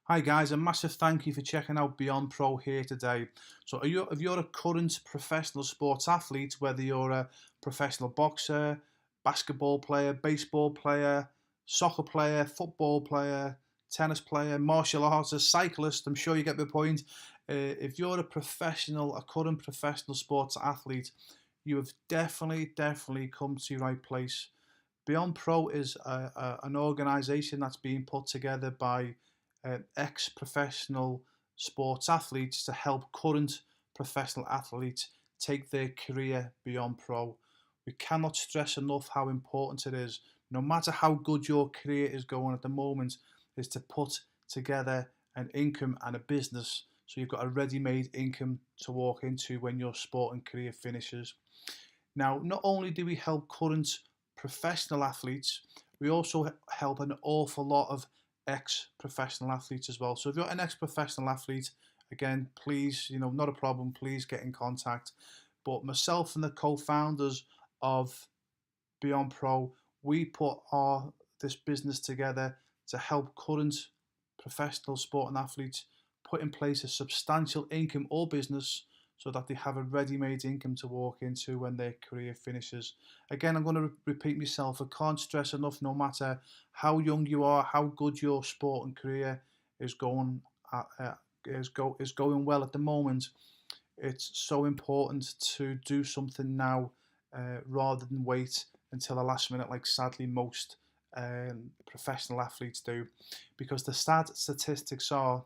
Hi guys, a massive thank you for checking out Beyond Pro here today. So if you're a current professional sports athlete, whether you're a professional boxer, basketball player, baseball player, soccer player, football player, tennis player, martial artist, cyclist, I'm sure you get the point. If you're a current professional sports athlete, you have definitely come to the right place. Beyond Pro is an organisation that's being put together by ex-professional sports athletes to help current professional athletes take their career beyond pro. We cannot stress enough how important it is, no matter how good your career is going at the moment, is to put together an income and a business so you've got a ready-made income to walk into when your sporting career finishes. Now, not only do we help current professional athletes, we also help an awful lot of ex-professional athletes as well. So if you're an ex-professional athlete, again, please, not a problem, please get in contact. But myself and the co-founders of Beyond Pro, we put our this business together to help current professional sporting athletes put in place a substantial income or business so that they have a ready-made income to walk into when their career finishes. Again, I'm going to repeat myself. I can't stress enough, no matter how young you are, how good your sporting career is going is going well at the moment. It's so important to do something now rather than wait until the last minute, like sadly most professional athletes do, because the sad statistics are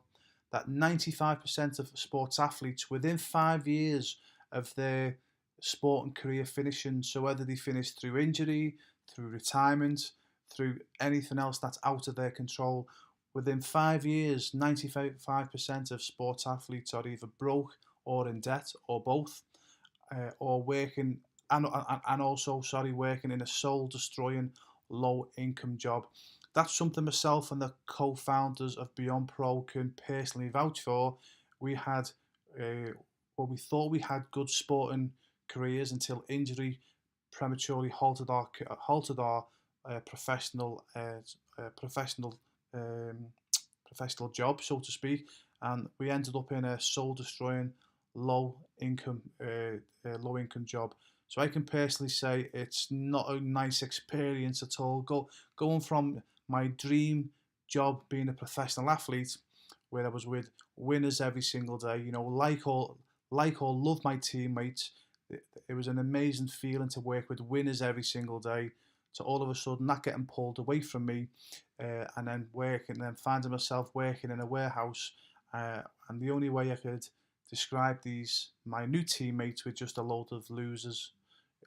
that 95% of sports athletes within 5 years of their sporting career finishing, so whether they finish through injury, through retirement, through anything else that's out of their control, within 5 years, 95% of sports athletes are either broke or in debt or both, or working and also working in a soul destroying low income job. That's something myself and the co-founders of Beyond Pro can personally vouch for. We had we thought we had good sporting careers until injury prematurely halted our professional um, professional job, so to speak, and we ended up in a soul destroying low income job. So I can personally say it's not a nice experience at all. Going from my dream job being a professional athlete, where I was with winners every single day, like or love my teammates. It was an amazing feeling to work with winners every single day. To all of a sudden that getting pulled away from me, and then finding myself working in a warehouse, and the only way I could describe these my new teammates were just a load of losers.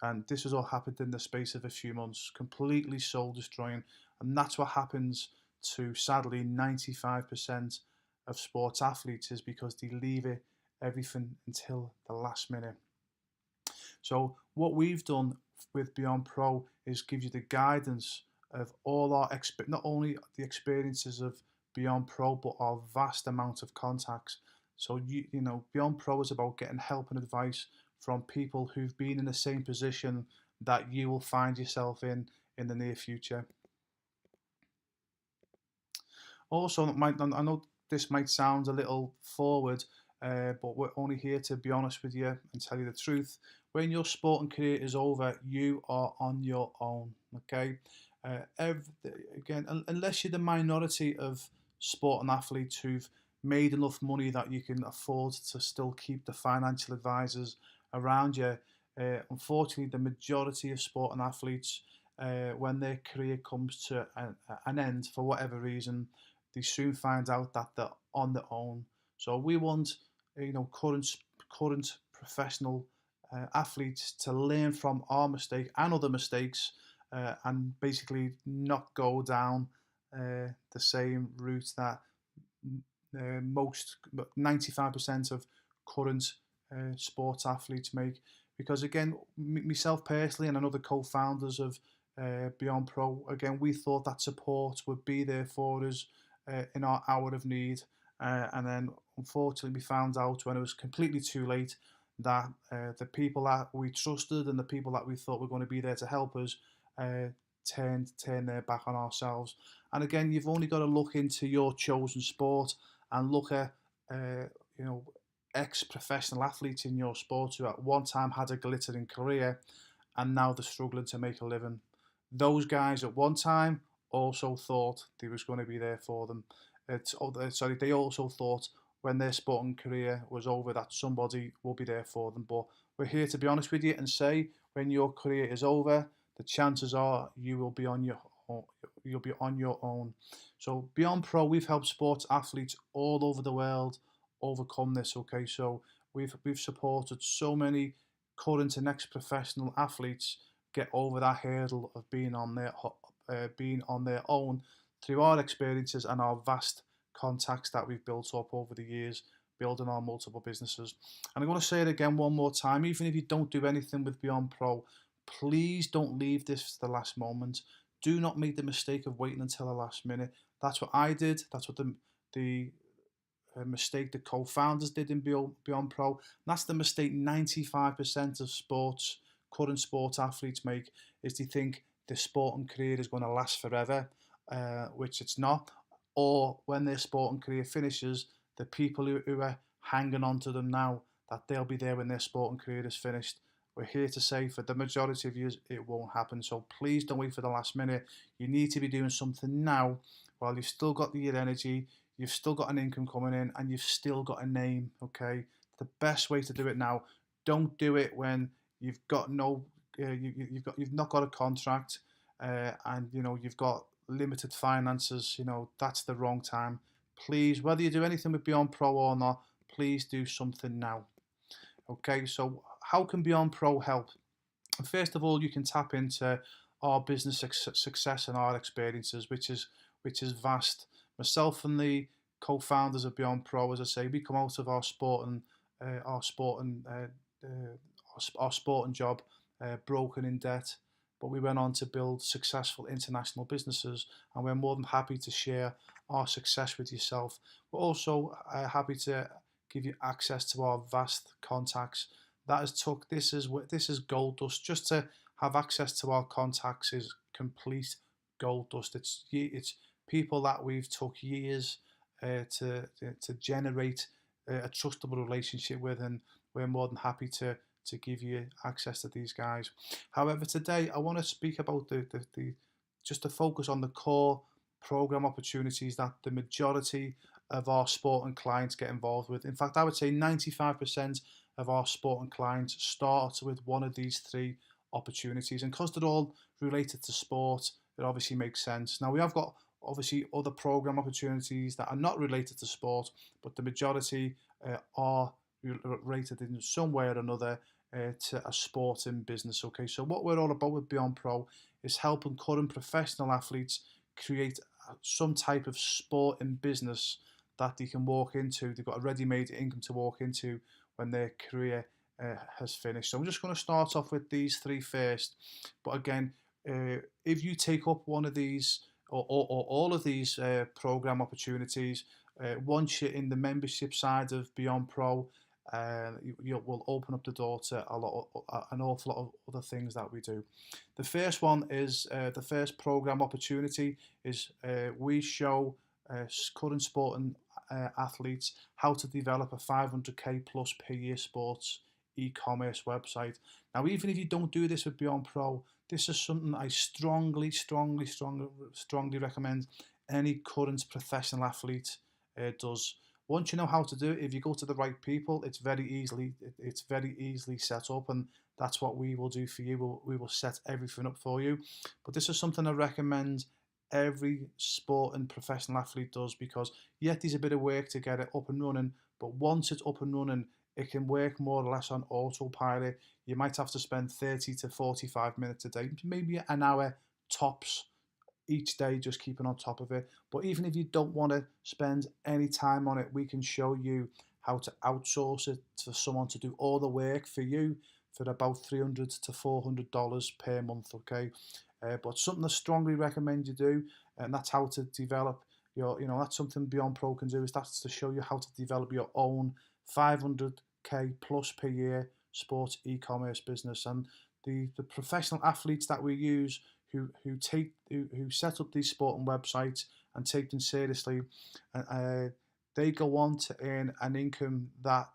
And this has all happened in the space of a few months, completely soul destroying. And that's what happens to, sadly, 95% of sports athletes, is because they leave it everything until the last minute. So what we've done with Beyond Pro is give you the guidance of all our not only the experiences of Beyond Pro, but our vast amount of contacts. So Beyond Pro is about getting help and advice from people who've been in the same position that you will find yourself in the near future. Also, I know this might sound a little forward, but we're only here to be honest with you and tell you the truth. When your sporting career is over, you are on your own. Okay, every, again, unless you're the minority of sporting athletes who've made enough money that you can afford to still keep the financial advisors around you. Unfortunately, the majority of sporting athletes, when their career comes to an end for whatever reason, they soon find out that they're on their own. So we want, current professional athletes to learn from our mistake and other mistakes, and basically not go down the same route that most 95% of current sports athletes make. Because again, myself personally and another co-founders of Beyond Pro, again, we thought that support would be there for us in our hour of need. And then unfortunately, we found out when it was completely too late that the people that we trusted and the people that we thought were going to be there to help us turn their back on ourselves. And again, you've only got to look into your chosen sport and look at you know, ex-professional athletes in your sport who at one time had a glittering career and now they're struggling to make a living. Those guys at one time also thought they was going to be there for them. They also thought when their sporting career was over that somebody will be there for them. But we're here to be honest with you and say when your career is over, the chances are you will be on your own. You'll be on your own. So Beyond Pro, we've helped sports athletes all over the world overcome this. Okay, so we've supported so many current and ex-professional athletes get over that hurdle of being on their own through our experiences and our vast contacts that we've built up over the years, building our multiple businesses. And I'm going to say it again one more time, even if you don't do anything with Beyond Pro, please don't leave this to the last moment. Do not make the mistake of waiting until the last minute. That's what I did. That's what the mistake the co-founders did in Beyond Pro. And that's the mistake 95% of current sports athletes make, is they think their sporting career is going to last forever, which it's not. Or when their sporting career finishes, the people who are hanging on to them now, that they'll be there when their sporting career is finished. We're here to say for the majority of you, it won't happen. So please don't wait for the last minute. You need to be doing something now while you've still got your energy, you've still got an income coming in, and you've still got a name. Okay, the best way to do it now. Don't do it when you've got no, you've not got a contract, and you've got limited finances. That's the wrong time. Please, whether you do anything with Beyond Pro or not, please do something now. Okay, so how can Beyond Pro help? First of all, you can tap into our business success and our experiences, which is vast. Myself and the co-founders of Beyond Pro, as I say, we come out of our sporting job broken in debt, but we went on to build successful international businesses, and we're more than happy to share our success with yourself. We're also happy to give you access to our vast contacts. This is gold dust. Just to have access to our contacts is complete gold dust. It's people that we've took years to generate a trustable relationship with, and we're more than happy to give you access to these guys. However, today I want to speak about just to focus on the core program opportunities that the majority of our sporting clients get involved with. In fact, I would say 95% of our sporting clients start with one of these three opportunities, and because they're all related to sport, it obviously makes sense. Now, we have got obviously other program opportunities that are not related to sport, but the majority are related in some way or another to a sporting business. Okay, so what we're all about with Beyond Pro is helping current professional athletes create some type of sporting business that they can walk into. They've got a ready-made income to walk into when their career has finished. So I'm just going to start off with these three first. But again, if you take up one of these or all of these program opportunities, once you're in the membership side of Beyond Pro, you will open up the door to an awful lot of other things that we do. The first one is the first program opportunity is we show current sporting athletes how to develop a 500k plus per year sports e-commerce website. Now, even if you don't do this with Beyond Pro, this is something I strongly recommend any current professional athlete does. Once you know how to do it, if you go to the right people, it's very easily set up, and that's what we will do for you. We will set everything up for you. But this is something I recommend every sport and professional athlete does, because there's a bit of work to get it up and running, but once it's up and running, it can work more or less on autopilot. You might have to spend 30 to 45 minutes a day, maybe an hour tops each day, just keeping on top of it. But even if you don't want to spend any time on it, we can show you how to outsource it to someone to do all the work for you for about $300 to $400 per month. Okay, but something I strongly recommend you do, and that's how to develop that's something Beyond Pro can do, is that's to show you how to develop your own 500k plus per year sports e-commerce business. And the professional athletes that we use who set up these sporting websites and take them seriously, they go on to earn an income that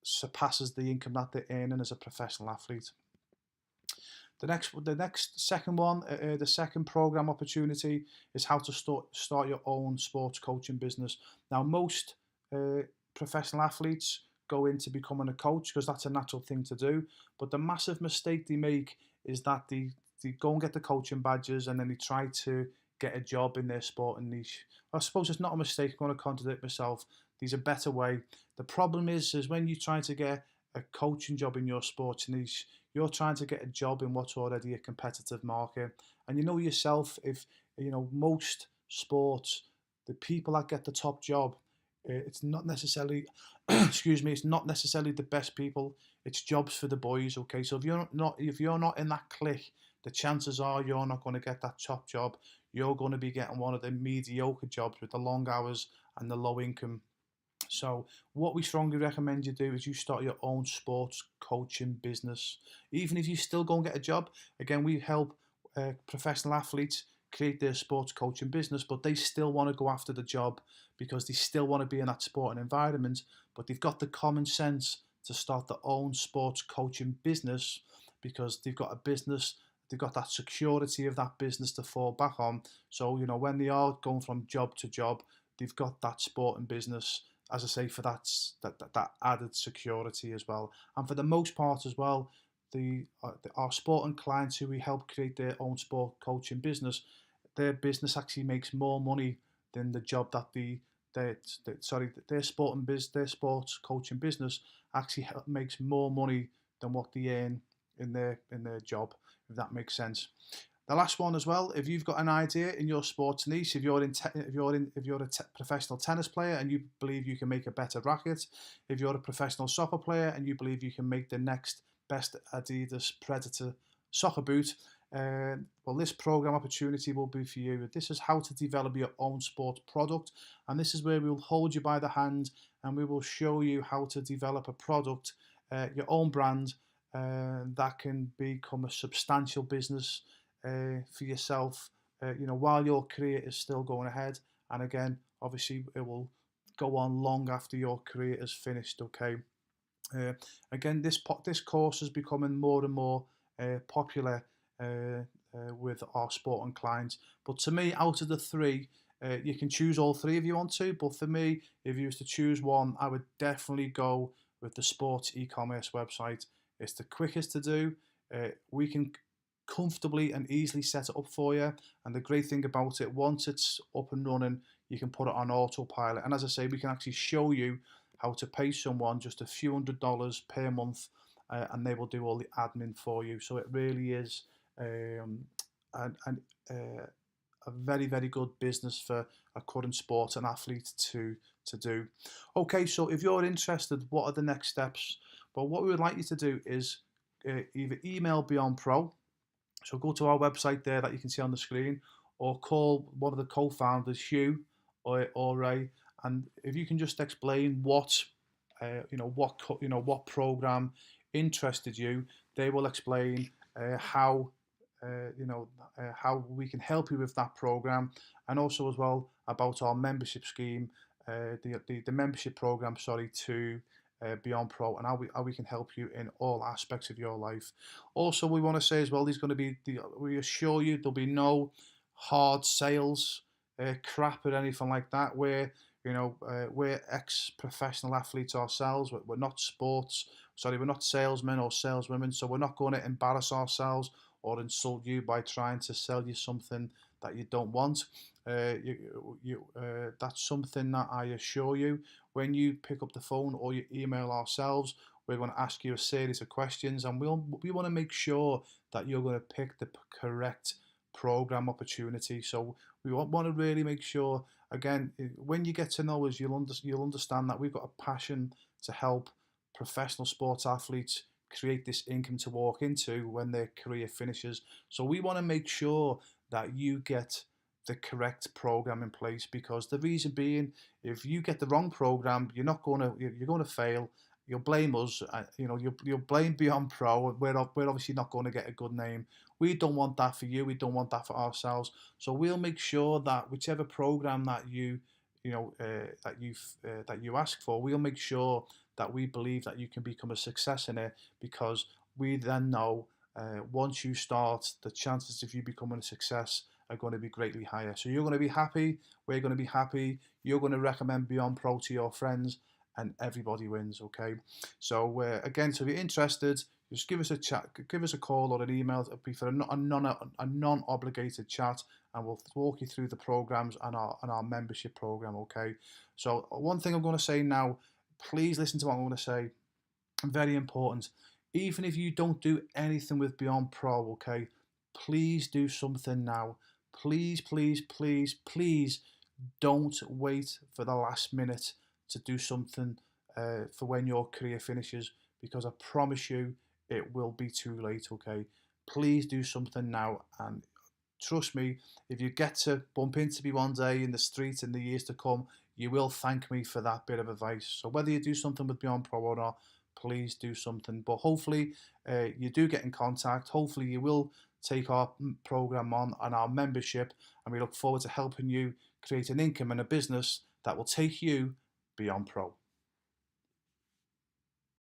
surpasses the income that they're earning as a professional athlete. The next second one, the second program opportunity is how to start your own sports coaching business. Now, most professional athletes go into becoming a coach because that's a natural thing to do. But the massive mistake they make is that they go and get the coaching badges and then they try to get a job in their sport and niche. I suppose it's not a mistake. I'm going to contradict myself. There's a better way. The problem is when you try to get a coaching job in your sports niche, you're trying to get a job in what's already a competitive market. And you know yourself, if most sports, the people that get the top job, it's not necessarily, excuse me, it's not necessarily the best people. It's jobs for the boys. Okay, so if you're not in that clique, the chances are you're not going to get that top job. You're going to be getting one of the mediocre jobs with the long hours and the low income. So what we strongly recommend you do is you start your own sports coaching business. Even if you still go and get a job, again, we help professional athletes create their sports coaching business, but they still want to go after the job because they still want to be in that sporting environment, but they've got the common sense to start their own sports coaching business because they've got a business, they've got that security of that business to fall back on. So, when they are going from job to job, they've got that sporting business, as I say, for that added security as well. And for the most part as well, our sporting clients who we help create their own sport coaching business, their business actually makes more money than the job that their sports coaching business actually makes more money than what they earn in their job, if that makes sense. The last one as well, if you've got an idea in your sports niche, if you're a professional tennis player and you believe you can make a better racket, if you're a professional soccer player and you believe you can make the next best Adidas Predator soccer boot, well, this program opportunity will be for you. This is how to develop your own sports product, and this is where we will hold you by the hand and we will show you how to develop a product, your own brand, that can become a substantial business for yourself, while your career is still going ahead. And again, obviously, it will go on long after your career is finished. Okay. Again, this course is becoming more and more popular with our sporting clients. But to me, out of the three, you can choose all three if you want to. But for me, if you was to choose one, I would definitely go with the sports e-commerce website. It's the quickest to do. We can comfortably and easily set it up for you, and the great thing about it, once it's up and running, you can put it on autopilot, and as I say, we can actually show you how to pay someone just a few $100s per month, and they will do all the admin for you. So it really is a very, very good business for a current sport and athlete to do. Okay, so if you're interested, what are the next steps? Well, what we would like you to do is either email Beyond Pro. So go to our website there that you can see on the screen, or call one of the co-founders, Hugh or Ray, and if you can just explain what program interested you, they will explain how we can help you with that program, and also as well about our membership scheme, the membership program, to Beyond Pro, and how we can help you in all aspects of your life. Also, we want to say as well, we assure you there'll be no hard sales crap or anything like that. We're ex-professional athletes ourselves. We're not we're not salesmen or saleswomen, so we're not going to embarrass ourselves or insult you by trying to sell you something that you don't want. That's something that I assure you, when you pick up the phone or you email ourselves, we're going to ask you a series of questions, and we want to make sure that you're going to pick the correct program opportunity. So we want to really make sure, again, when you get to know us, you'll understand that we've got a passion to help professional sports athletes create this income to walk into when their career finishes. So we want to make sure that you get the correct program in place, because the reason being, if you get the wrong program, you're going to fail. You'll blame us, you'll blame Beyond Pro. We're obviously not going to get a good name. We don't want that for you. We don't want that for ourselves. So we'll make sure that whichever program that that you ask for, we'll make sure that we believe that you can become a success in it, because we then know once you start, the chances of you becoming a success are going to be greatly higher. So you're going to be happy, we're going to be happy, you're going to recommend Beyond Pro to your friends, and everybody wins. Okay. So again, so if you're interested, just give us a chat, give us a call or an email. It'll be for a non-obligated chat, and we'll walk you through the programs and our membership program. Okay. So one thing I'm going to say now, please listen to what I'm going to say. Very important. Even if you don't do anything with Beyond Pro, okay, please do something now. Please, please, please, please don't wait for the last minute to do something for when your career finishes, because I promise you it will be too late. Okay, please do something now, and trust me, if you get to bump into me one day in the street in the years to come, you will thank me for that bit of advice. So whether you do something with Beyond Pro or not, please do something. But hopefully you do get in contact. Hopefully you will take our program on and our membership, and we look forward to helping you create an income and a business that will take you beyond pro.